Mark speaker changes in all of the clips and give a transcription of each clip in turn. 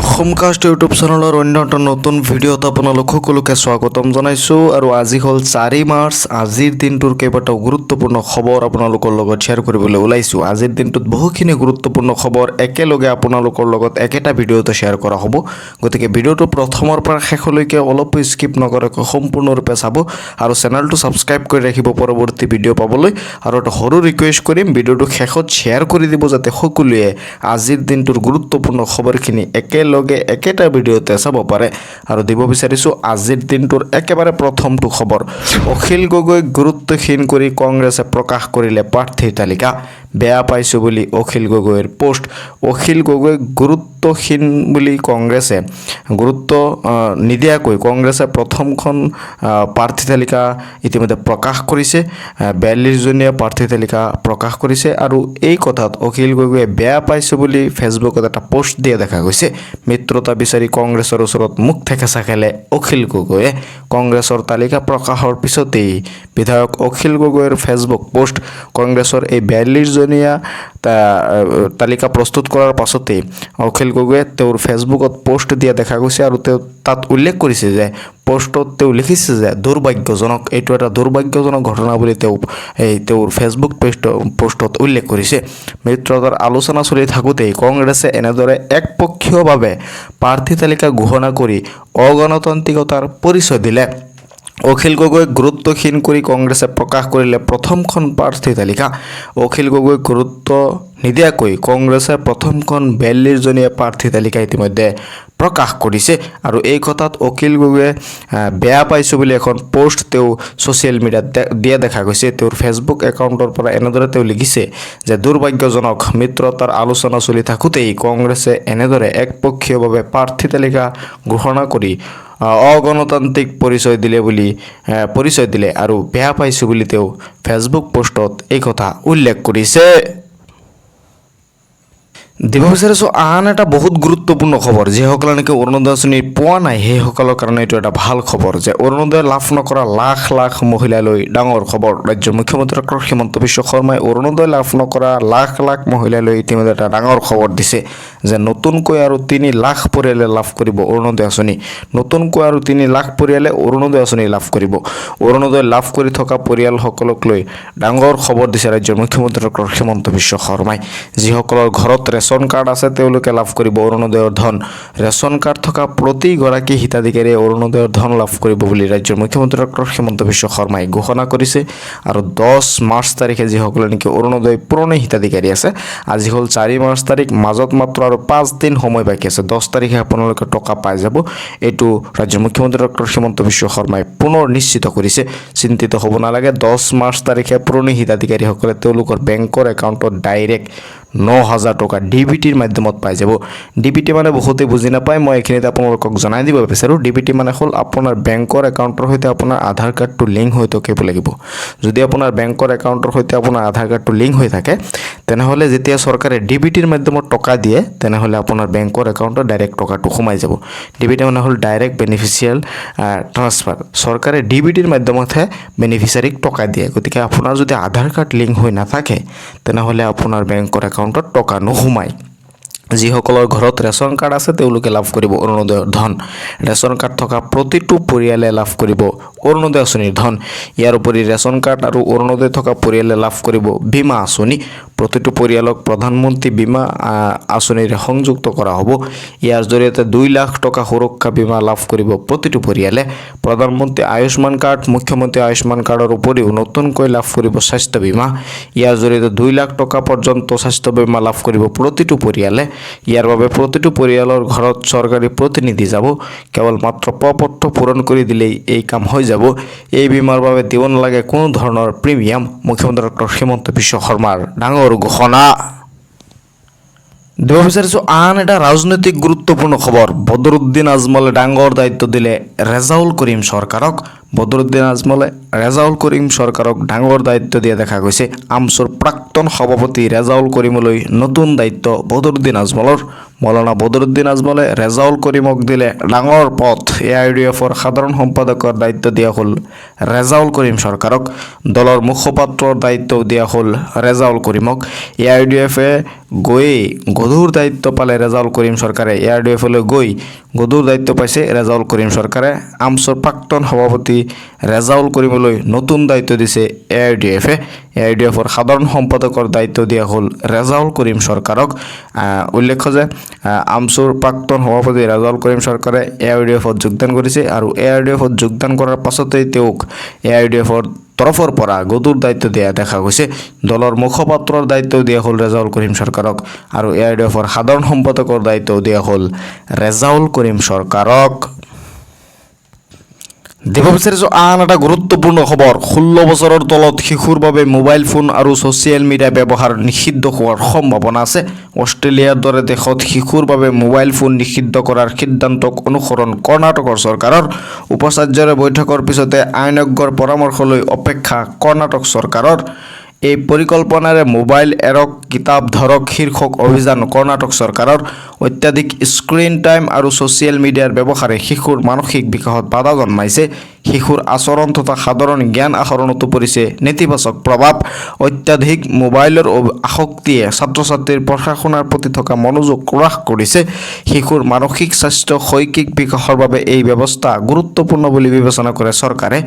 Speaker 1: অসমকাষ্ট YouTube চেনেলৰ অন্য এটা নতুন ভিডিঅ'ত আপোনালোক সকলোকে স্বাগতম জনাইছোঁ আৰু আজি হ'ল 4 মাৰ্চ। আজিৰ দিনটোৰ কেইবাটাও গুৰুত্বপূৰ্ণ খবৰ আপোনালোকৰ লগত শ্বেয়াৰ কৰিবলৈ ওলাইছোঁ। আজিৰ দিনটোত বহুখিনি গুৰুত্বপূৰ্ণ খবৰ একেলগে আপোনালোকৰ লগত একেটা ভিডিঅ'তে শ্বেয়াৰ কৰা হ'ব। গতিকে ভিডিঅ'টো প্ৰথমৰ পৰা শেষলৈকে অলপো স্কিপ নকৰাকৈ সম্পূৰ্ণৰূপে চাব আৰু চেনেলটো ছাবস্ক্ৰাইব কৰি ৰাখিব পৰৱৰ্তী ভিডিঅ' পাবলৈ। আৰু এটা সৰু ৰিকুৱেষ্ট কৰিম, ভিডিঅ'টো শেষত শ্বেয়াৰ কৰি দিব যাতে সকলোৱে আজিৰ দিনটোৰ গুৰুত্বপূৰ্ণ খবৰখিনি একেলগে একেটা ভিডিঅ'তে চাব পাৰে। আৰু দিব বিচাৰিছোঁ আজিৰ দিনটোৰ একেবাৰে প্ৰথমটো খবৰ। অখিল গগৈক গুৰুত্বহীন কৰি কংগ্ৰেছে প্ৰকাশ কৰিলে প্ৰাৰ্থীৰ তালিকা। বেয়া পাইছোঁ বুলি অখিল গগৈৰ পোষ্ট। অখিল গগৈক গুৰুত্বহীন বুলি কংগ্ৰেছে গুৰুত্ব নিদিয়াকৈ কংগ্ৰেছে প্ৰথমখন প্ৰাৰ্থী তালিকা ইতিমধ্যে প্ৰকাশ কৰিছে। 42জনীয়া প্ৰাৰ্থী তালিকা প্ৰকাশ কৰিছে আৰু এই কথাত অখিল গগৈয়ে বেয়া পাইছোঁ বুলি ফেচবুকত এটা পোষ্ট দিয়া দেখা গৈছে। মিত্ৰতা বিচাৰি কংগ্ৰেছৰ ওচৰত মুখ থেকেচা খেলে অখিল গগৈয়ে। কংগ্ৰেছৰ তালিকা প্ৰকাশৰ পিছতেই বিধায়ক অখিল গগৈৰ ফেচবুক পোষ্ট। কংগ্ৰেছৰ এই 42জনীয়া তালিকা প্ৰস্তুত কৰাৰ পাছতেই অখিল গগৈয়ে তেওঁৰ ফেচবুকত পোষ্ট দিয়া দেখা গৈছে আৰু তেওঁ তাত উল্লেখ কৰিছে যে পোষ্টত তেওঁ লিখিছে যে দুৰ্ভাগ্যজনক, এইটো এটা দুৰ্ভাগ্যজনক ঘটনা বুলি তেওঁৰ ফেচবুক পোষ্টত উল্লেখ কৰিছে। মিত্ৰতাৰ আলোচনা চলি থাকোঁতেই কংগ্ৰেছে এনেদৰে একপক্ষীয়ভাৱে প্ৰাৰ্থী তালিকা ঘোষণা কৰি অগণতান্ত্ৰিকতাৰ পৰিচয় দিলে। অখিল গগৈক গুৰুত্বহীন কৰি কংগ্ৰেছে প্ৰকাশ কৰিলে প্ৰথমখন প্ৰাৰ্থী তালিকা। অখিল গগৈক গুৰুত্ব নিদিয়াকৈ কংগ্ৰেছে প্ৰথমখন 42জনীয়া প্ৰাৰ্থী তালিকা ইতিমধ্যে প্ৰকাশ কৰিছে আৰু এই কথাত অখিল গগৈয়ে বেয়া পাইছোঁ বুলি এখন পোষ্ট তেওঁ ছ'চিয়েল মিডিয়াত দিয়া দেখা গৈছে। তেওঁৰ ফেচবুক একাউণ্টৰ পৰা এনেদৰে তেওঁ লিখিছে যে দুৰ্ভাগ্যজনক, মিত্ৰতাৰ আলোচনা চলি থাকোঁতেই কংগ্ৰেছে এনেদৰে একপক্ষীয়ভাৱে প্ৰাৰ্থী তালিকা ঘোষণা কৰি অগণতান্ত্ৰিক পৰিচয় দিলে আৰু বেয়া পাইছোঁ বুলি তেওঁ ফেচবুক পোষ্টত এই কথা উল্লেখ কৰিছে। দিব বিচাৰিছোঁ আন এটা বহুত গুৰুত্বপূৰ্ণ খবৰ। যিসকলে নেকি অৰুণোদয় আঁচনি পোৱা নাই সেইসকলৰ কাৰণে এইটো এটা ভাল খবৰ যে অৰুণোদয় লাভ নকৰা লাখ লাখ মহিলালৈ ডাঙৰ খবৰ। ৰাজ্যৰ মুখ্যমন্ত্ৰী ডক্টৰ হিমন্ত বিশ্ব শৰ্মাই অৰুণোদয় লাভ নকৰা লাখ লাখ মহিলালৈ ইতিমধ্যে এটা ডাঙৰ খবৰ দিছে যে নতুনকৈ আৰু 3 লাখ পৰিয়ালে লাভ কৰিব অৰুণোদয় আঁচনি। নতুনকৈ আৰু 3 লাখ পৰিয়ালে অৰুণোদয় আঁচনি লাভ কৰিব। অৰুণোদয় লাভ কৰি থকা পৰিয়ালসকলক লৈ ডাঙৰ খবৰ দিছে ৰাজ্যৰ মুখ্যমন্ত্ৰী ডক্টৰ হিমন্ত বিশ্ব শৰ্মাই। যিসকলৰ ঘৰত ৰেচন কাৰ্ড আছে তেওঁলোকে লাভ কৰিব অৰুণোদয়ৰ ধন। ৰেচন কাৰ্ড থকা প্ৰতিগৰাকী হিতাধিকাৰীয়ে অৰুণোদয়ৰ ধন লাভ কৰিব বুলি ৰাজ্যৰ মুখ্যমন্ত্ৰী ডক্টৰ হিমন্ত বিশ্ব শৰ্মাই ঘোষণা কৰিছে। আৰু 10 মাৰ্চ তাৰিখে যিসকলে নেকি অৰুণোদয় পুৰণি হিতাধিকাৰী আছে, আজি হ'ল 4 মাৰ্চ তাৰিখ, মাজত মাত্ৰ আৰু 5 দিন সময় বাকী আছে। 10 তাৰিখে আপোনালোকে টকা পাই যাব। এইটো ৰাজ্যৰ মুখ্যমন্ত্ৰী ডক্টৰ হিমন্ত বিশ্ব শৰ্মাই পুনৰ নিশ্চিত কৰিছে। চিন্তিত হ'ব নালাগে। 10 মাৰ্চ তাৰিখে পুৰণি হিতাধিকাৰীসকলে তেওঁলোকৰ বেংকৰ একাউণ্টত ডাইৰেক্ট 9,000 টকা ডিবিটিৰ মাধ্যমত পাই যাব। ডিবিটি মানে বহুতেই বুজি নাপায়, মই এইখিনিতে আপোনালোকক জনাই দিব বিচাৰোঁ। ডিবিটি মানে হ'ল আপোনাৰ বেংকৰ একাউণ্টৰ সৈতে আপোনাৰ আধাৰ কাৰ্ডটো লিংক হৈ থাকিব লাগিব। যদি আপোনাৰ বেংকৰ একাউণ্টৰ সৈতে আপোনাৰ আধাৰ কাৰ্ডটো লিংক হৈ থাকে তেনেহ'লে যেতিয়া চৰকাৰে ডিবিটিৰ মাধ্যমত টকা দিয়ে তেনেহ'লে আপোনাৰ বেংকৰ একাউণ্টত ডাইৰেক্ট টকাটো সোমাই যাব। ডিবিটি মানে হ'ল ডাইৰেক্ট বেনিফিচিয়েল ট্ৰান্সফাৰ। চৰকাৰে ডিবিটিৰ মাধ্যমতহে বেনিফিচিয়াৰীক টকা দিয়ে। গতিকে আপোনাৰ যদি আধাৰ কাৰ্ড লিংক হৈ নাথাকে তেনেহ'লে আপোনাৰ বেংকৰ একাউণ্টত টকা নোসোমায়। যিসকলৰ ঘৰত ৰেচন কাৰ্ড আছে তেওঁলোকে লাভ কৰিব অৰুণোদয়ৰ ধন। ৰেচন কাৰ্ড থকা প্ৰতিটো পৰিয়ালে লাভ কৰিব অৰুণোদয় আঁচনিৰ ধন। ইয়াৰ উপৰি ৰেচন কাৰ্ড আৰু অৰুণোদয় থকা পৰিয়ালে লাভ কৰিব বীমা আঁচনি। প্ৰতিটো পৰিয়ালক প্ৰধানমন্ত্ৰী বীমা আঁচনিৰে সংযুক্ত কৰা হ'ব। ইয়াৰ জৰিয়তে 2 লাখ টকা সুৰক্ষা বীমা লাভ কৰিব প্ৰতিটো পৰিয়ালে। প্ৰধানমন্ত্ৰী আয়ুষ্মান কাৰ্ড, মুখ্যমন্ত্ৰী আয়ুষ্মান কাৰ্ডৰ উপৰিও নতুনকৈ লাভ কৰিব স্বাস্থ্য বীমা। ইয়াৰ জৰিয়তে 2 লাখ টকা পৰ্যন্ত স্বাস্থ্য বীমা লাভ কৰিব প্ৰতিটো পৰিয়ালে। ইয়াৰ বাবে প্ৰতিটো পৰিয়ালৰ ঘৰত চৰকাৰী প্ৰতিনিধি যাব। কেৱল মাত্ৰ পত্ৰ পূৰণ কৰি দিলেই এই কাম হৈ যাব। এই বীমাৰ বাবে দিব নালাগে কোনো ধৰণৰ প্ৰিমিয়াম। মুখ্যমন্ত্ৰী ডক্টৰ হিমন্ত বিশ্ব শৰ্মাৰ ডাঙৰ ঘোষণা। দিব বিচাৰিছোঁ আন এটা ৰাজনৈতিক গুৰুত্বপূৰ্ণ খবৰ। বদৰুদ্দিন আজমলে ডাঙৰ দায়িত্ব দিলে ৰেজাউল কৰিম চৰকাৰক। বদৰুদ্দিন আজমলে ৰেজাউল কৰিম চৰকাৰক ডাঙৰ দায়িত্ব দিয়া দেখা গৈছে। আমছুৰ প্ৰাক্তন সভাপতি ৰেজাউল কৰিমলৈ নতুন দায়িত্ব বদৰুদ্দিন আজমলৰ। মৌলানা বদৰুদ্দিন আজমলে ৰেজাউল কৰিমক দিলে ডাঙৰ পথ। AIUDFৰ সাধাৰণ সম্পাদকৰ দায়িত্ব দিয়া হ'ল ৰেজাউল কৰিম চৰকাৰক। দলৰ মুখপাত্ৰৰ দায়িত্ব দিয়া হ'ল ৰেজাউল কৰিমক। AIUDFে গধুৰ দায়িত্ব পালে ৰেজাউল কৰিম চৰকাৰে ARDF-লৈ গৈ গধুৰ দায়িত্ব পাইছে ৰেজাউল কৰিম চৰকাৰে আমছৰ প্ৰাক্তন সভাপতি ৰেজাউল কৰিমলৈ নতুন দায়িত্ব দিছে ARDF-এ ARDF-ৰ সাধাৰণ সম্পাদকৰ দায়িত্ব দিয়া হ'ল ৰেজাউল কৰিম চৰকাৰক উল্লেখ্য যে আমছৰ প্ৰাক্তন সভাপতি ৰেজাউল কৰিম চৰকাৰে ARDF-ত যোগদান কৰিছে আৰু ARDF-ত যোগদান কৰাৰ পাছতেই তেওঁক ARDF-ৰ তৰফৰ পৰা গধুৰ দায়িত্ব দিয়া দেখা গৈছে দলৰ মুখপাত্ৰৰ দায়িত্ব দিয়া হ'ল ৰেজাউল কৰিম চৰকাৰক আৰু ARDF-ৰ সাধাৰণ সম্পাদকৰ দায়িত্ব দিয়া হ'ল ৰেজাউল কৰিম চৰকাৰক দিব বিচাৰিছোঁ আন এটা গুৰুত্বপূৰ্ণ খবৰ 16 বছৰৰ তলত শিশুৰ বাবে মোবাইল ফোন আৰু ছ'চিয়েল মিডিয়া ব্যৱহাৰ নিষিদ্ধ হোৱাৰ সম্ভাৱনা আছে অষ্ট্ৰেলিয়াৰ দৰে দেশত শিশুৰ বাবে মোবাইল ফোন নিষিদ্ধ কৰাৰ সিদ্ধান্তক অনুসৰণ কৰ্ণাটকৰ চৰকাৰৰ উপাচাৰ্যৰ বৈঠকৰ পিছতে আইনজ্ঞৰ পৰামৰ্শলৈ অপেক্ষা কৰ্ণাটক চৰকাৰৰ এই পৰিকল্পনাৰে মোবাইল এৰক কিতাপ ধৰক শীৰ্ষক অভিযান কৰ্ণাটক চৰকাৰৰ অত্যাধিক স্ক্ৰীন টাইম আৰু ছ'চিয়েল মিডিয়াৰ ব্যৱহাৰে শিশুৰ মানসিক বিকাশত বাধা জন্মাইছে শিশুৰ আচৰণ তথা সাধাৰণ জ্ঞান আহৰণতো পৰিছে নেতিবাচক প্ৰভাৱ অত্যাধিক মোবাইলৰ আসক্তিয়ে ছাত্ৰ ছাত্ৰীৰ পঢ়া শুনাৰ প্ৰতি থকা মনোযোগ হ্ৰাস কৰিছে শিশুৰ মানসিক স্বাস্থ্য শৈক্ষিক বিকাশৰ বাবে এই ব্যৱস্থা গুৰুত্বপূৰ্ণ বুলি বিবেচনা কৰে চৰকাৰে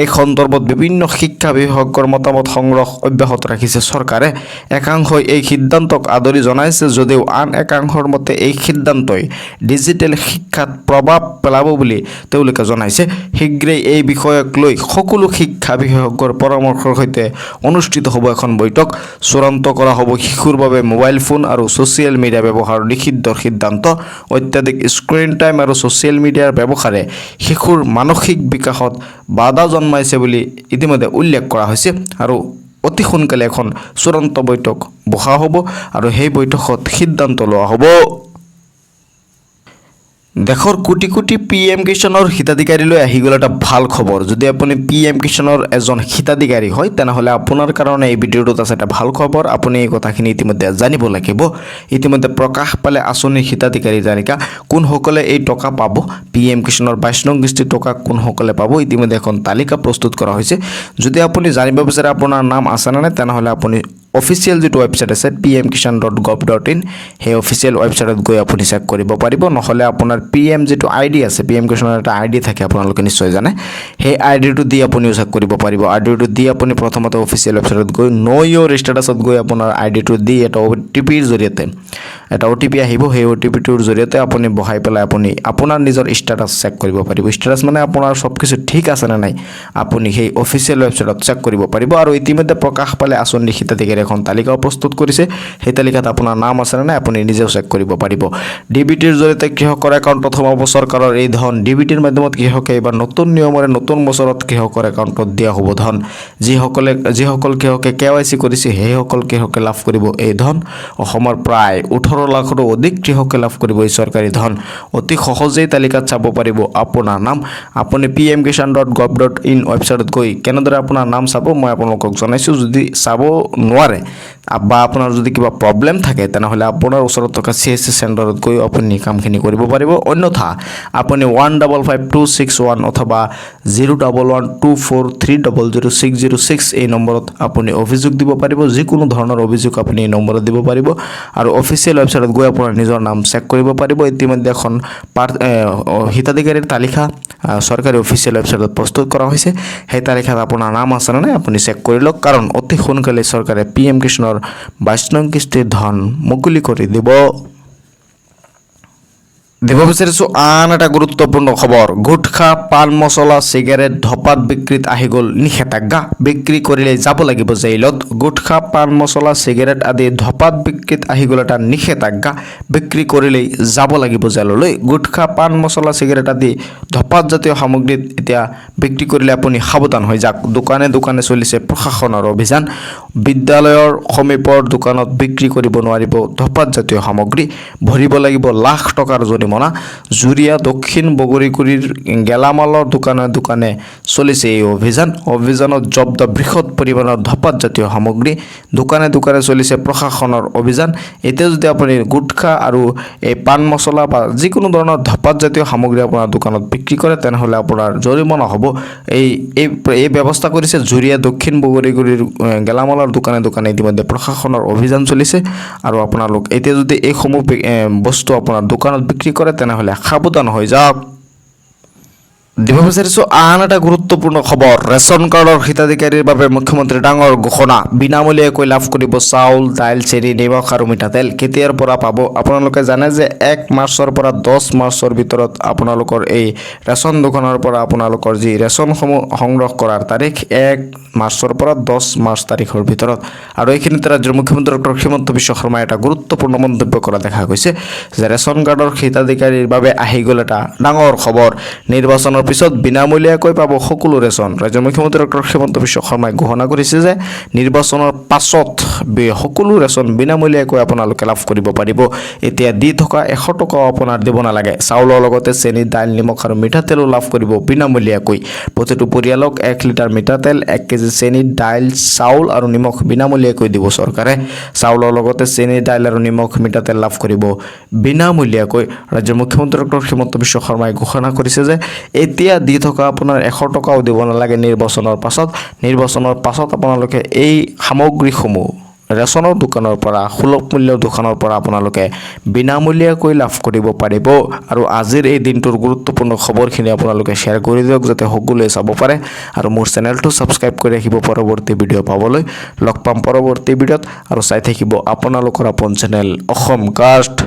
Speaker 1: এই সন্দৰ্ভত বিভিন্ন শিক্ষা বিশেষজ্ঞৰ মতামত সংগ্ৰহ অব্যাহত ৰাখিছে চৰকাৰে একাংশই এই সিদ্ধান্তক আদৰি জনাইছে যদিও আন একাংশৰ মতে এই সিদ্ধান্তই ডিজিটেল শিক্ষাত প্ৰভাৱ পেলাব বুলি তেওঁলোকে জনাইছে শীঘ্ৰেই এই বিষয়ক লৈ সকলো শিক্ষা বিশেষজ্ঞৰ পৰামৰ্শৰ সৈতে অনুষ্ঠিত হ'ব এখন বৈঠক চূড়ান্ত কৰা হ'ব শিশুৰ বাবে মোবাইল ফোন আৰু ছ'চিয়েল মিডিয়া ব্যৱহাৰ নিষিদ্ধৰ সিদ্ধান্ত অত্যাধিক স্ক্ৰীন টাইম আৰু ছ'চিয়েল মিডিয়াৰ ব্যৱহাৰে শিশুৰ মানসিক বিকাশত বাধা জন্মাইছে বুলি ইতিমধ্যে উল্লেখ কৰা হৈছে আৰু অতি সোনকালে এখন চূড়ান্ত বৈঠক বহা হ'ব আৰু সেই বৈঠকত সিদ্ধান্ত লোৱা হ'ব দেশৰ কোটি কোটি PM কিষাণৰ হিতাধিকাৰীলৈ আহি গ'ল এটা ভাল খবৰ যদি আপুনি PM কিষাণৰ এজন হিতাধিকাৰী হয় তেনেহ'লে আপোনাৰ কাৰণে এই ভিডিঅ'টোত আছে এটা ভাল খবৰ আপুনি এই কথাখিনি ইতিমধ্যে জানিব লাগিব ইতিমধ্যে প্ৰকাশ পালে আঁচনিৰ হিতাধিকাৰী তালিকা কোনসকলে এই টকা পাব PM কিষাণৰ 22 নং কিস্তিৰ টকা কোনসকলে পাব ইতিমধ্যে এখন তালিকা প্ৰস্তুত কৰা হৈছে যদি আপুনি জানিব বিচাৰে আপোনাৰ নাম আছে নে নাই তেনেহ'লে আপুনি অফিচিয়েল যেটো ওয়েবসাইট আছে pmkishan.gov.in সেই অফিচিয়েল ওয়েবসাইটত গৈ আপুনি চেক কৰিব পাৰিব নহলে আপোনাৰ PM যেটো আইডি আছে PM কিষাণৰ এটা আইডি থাকে আপোনালোকে নিশ্চয় জানে সেই আইডিটো দি আপুনি চেক কৰিব পাৰিব আইডিটো দি আপুনি প্ৰথমতে অফিচিয়েল ওয়েবসাইটত গৈ নো ইওৰ ষ্টেটাছত গৈ আপোনাৰ আইডিটো দি এটা OTPৰ জৰিয়তে এটা OTP আহিব সেই OTPটোৰ জৰিয়তে আপুনি বহাই পেলাই আপুনি আপোনাৰ নিজৰ ষ্টেটাস চেক কৰিব পাৰিব ষ্টেটাস মানে আপোনাৰ সব কিছু ঠিক আছে না নাই আপুনি সেই অফিচিয়েল ওয়েবসাইটত চেক কৰিব পাৰিব আৰু ইতিমধ্যে প্ৰকাশ পালে আঁচনিৰ হিতাধিকাৰী এখন তালিকা প্ৰস্তুত কৰিছে সেই তালিকাত আপোনাৰ নাম আছে না নাই আপুনি নিজেও চেক কৰিব পাৰিব ডিবিটিৰ জৰিয়তে কৃষকৰ একাউণ্টত সোমাব চৰকাৰৰ এই ধন ডিবিটিৰ মাধ্যমত কৃষকে এবাৰ নতুন নিয়মৰে নতুন বছৰত কৃষকৰ একাউণ্টত দিয়া হ'ব ধন যিসকল কৃষকে KYC কৰিছে সেইসকল কৃষকে লাভ কৰিব এই ধন অসমৰ প্ৰায় 18 লাখৰো অধিক কৃষকে লাভ কৰিব এই চৰকাৰী ধন অতি সহজেই তালিকাত চাব পাৰিব আপোনাৰ নাম আপুনি pmkishan.gov.in ওয়েবসাইটত গৈ কেনেদৰে আপোনাৰ নাম চাব মই আপোনালোকক জনাইছো যদি চাব নোৱাৰে বা আপোনাৰ যদি কিবা প্ৰবলেম থাকে তেনেহলে আপোনাৰ ওচৰত থকা CSC চেণ্টাৰত গৈ আপুনি কামখিনি কৰিব পাৰিব অন্যথা আপুনি 155261 অথবা 01124300606 এই নম্বৰত আপুনি অভিযোগ দিব পাৰিব যিকোনো ধৰণৰ অভিযোগ আপুনি এই নম্বৰত দিব পাৰিব আৰু অফিচিয়েল ওয়েবসাইটত গৈ আপোনাৰ নিজৰ নাম চেক কৰিব পাৰিব ইতিমধ্যে এখন হিতাধিকাৰীৰ তালিকা চৰকাৰী অফিচিয়েল ওয়েবসাইটত প্ৰস্তুত কৰা হৈছে সেই তালিকাত আপোনাৰ নাম আছে নে আপুনি চেক কৰি লওক কাৰণ অতি সোনকালে চৰকাৰে PM কিষাণৰ 22 নং কিস্তিৰ ধন মুকলি কৰি দিব বিচাৰিছোঁ আন এটা গুৰুত্বপূৰ্ণ খবৰ গুটখা পান মছলা চিগাৰেট ধপাত বিক্ৰীত আহি গ'ল নিষেধাজ্ঞা বিক্ৰী কৰিলে যাব লাগিব জেইলত গুটখা পান মছলা চিগাৰেট আদি ধপাত বিক্ৰীত আহি গ'ল এটা নিষেধাজ্ঞা বিক্ৰী কৰিলে যাব লাগিব জেললৈ গুটখা পান মছলা চিগাৰেট আদি ধপাত জাতীয় সামগ্ৰীত এতিয়া বিক্ৰী কৰিলে আপুনি সাৱধান হৈ যাওক দোকানে দোকানে চলিছে প্ৰশাসনৰ অভিযান বিদ্যালয়ৰ সমীপৰ দোকানত বিক্ৰী কৰিব নোৱাৰিব ধপাত জাতীয় সামগ্ৰী ভৰিব লাগিব লাখ টকাৰ জৰিমনা জৰিমনা জুৰিয়া দক্ষিণ বগৰীকুৰিৰ গেলামালৰ দোকানে চলিছে এই অভিযানত জব্দ বৃহৎ পৰিমাণৰ ধপাত জাতীয় সামগ্ৰী দোকানে চলিছে প্ৰশাসনৰ অভিযান এতিয়া যদি আপুনি গুটখা আৰু এই পান মছলা বা যিকোনো ধৰণৰ ধপাত জাতীয় সামগ্ৰী আপোনাৰ দোকানত বিক্ৰী কৰে তেনেহ'লে আপোনাৰ জৰিমনা হ'ব এই ব্যৱস্থা কৰিছে জুৰিয়া দক্ষিণ বগৰীকুৰিৰ গেলামালৰ দোকানে ইতিমধ্যে প্ৰশাসনৰ অভিযান চলিছে আৰু আপোনালোক এতিয়া যদি এইসমূহ বস্তু আপোনাৰ দোকানত বিক্ৰী কৰে তেনেহ'লে সাৱধান হৈ যাওক দিব বিচাৰিছোঁ আন এটা গুৰুত্বপূৰ্ণ খবৰ ৰেচন কাৰ্ডৰ হিতাধিকাৰীৰ বাবে মুখ্যমন্ত্ৰীৰ ডাঙৰ ঘোষণা বিনামূলীয়াকৈ লাভ কৰিব চাউল দাইল চেনি নিমখ আৰু মিঠাতেল কেতিয়াৰ পৰা পাব আপোনালোকে জানে যে 1 মাৰ্চৰ পৰা 10 মাৰ্চৰ ভিতৰত আপোনালোকৰ এই ৰেচন দোকানৰ পৰা আপোনালোকৰ যি ৰেচনসমূহ সংগ্ৰহ কৰাৰ তাৰিখ 1 মাৰ্চৰ পৰা 10 মাৰ্চ তাৰিখৰ ভিতৰত আৰু এইখিনিতে ৰাজ্যৰ মুখ্যমন্ত্ৰী ডক্টৰ হিমন্ত বিশ্ব শৰ্মাই এটা গুৰুত্বপূৰ্ণ মন্তব্য কৰা দেখা গৈছে যে ৰেচন কাৰ্ডৰ হিতাধিকাৰীৰ বাবে আহি গ'ল এটা ডাঙৰ খবৰ নিৰ্বাচনৰ পিছত বিনামূলীয়াকৈ পাব সকলো ৰেচন ৰাজ্যৰ মুখ্যমন্ত্ৰী ডক্টৰ হিমন্ত বিশ্ব শৰ্মাই ঘোষণা কৰিছে যে নিৰ্বাচনৰ পাছত সকলো ৰেচন বিনামূলীয়াকৈ আপোনালোকে লাভ কৰিব পাৰিব এতিয়া দি থকা 100 টকাও আপোনাৰ দিব নালাগে চাউলৰ লগতে চেনি দাইল নিমখ আৰু মিঠাতেলো লাভ কৰিব বিনামূলীয়াকৈ প্ৰতিটো পৰিয়ালক 1 লিটাৰ মিঠাতেল 1 কেজি চেনি দাইল চাউল আৰু নিমখ বিনামূলীয়াকৈ দিব চৰকাৰে চাউলৰ লগতে চেনি দাইল আৰু নিমখ মিঠাতেল লাভ কৰিব বিনামূলীয়াকৈ ৰাজ্যৰ মুখ্যমন্ত্ৰী ডক্টৰ হিমন্ত বিশ্ব শৰ্মাই ঘোষণা কৰিছে যে এতিয়া দি থকা আপোনাৰ 100 টকাও দিব নালাগে নিৰ্বাচনৰ পাছত আপোনালোকে এই সামগ্ৰীসমূহ ৰেচনৰ দোকানৰ পৰা সুলভ মূল্যৰ দোকানৰ পৰা আপোনালোকে বিনামূলীয়াকৈ লাভ কৰিব পাৰিব আৰু আজিৰ এই দিনটোৰ গুৰুত্বপূৰ্ণ খবৰখিনি আপোনালোকে শ্বেয়াৰ কৰি দিয়ক যাতে সকলোৱে চাব পাৰে আৰু মোৰ চেনেলটো ছাবস্ক্ৰাইব কৰি ৰাখিব পৰৱৰ্তী ভিডিঅ' পাবলৈ লগ পাম পৰৱৰ্তী ভিডিঅ'ত আৰু চাই থাকিব আপোনালোকৰ আপোন চেনেল অসম কাষ্ট।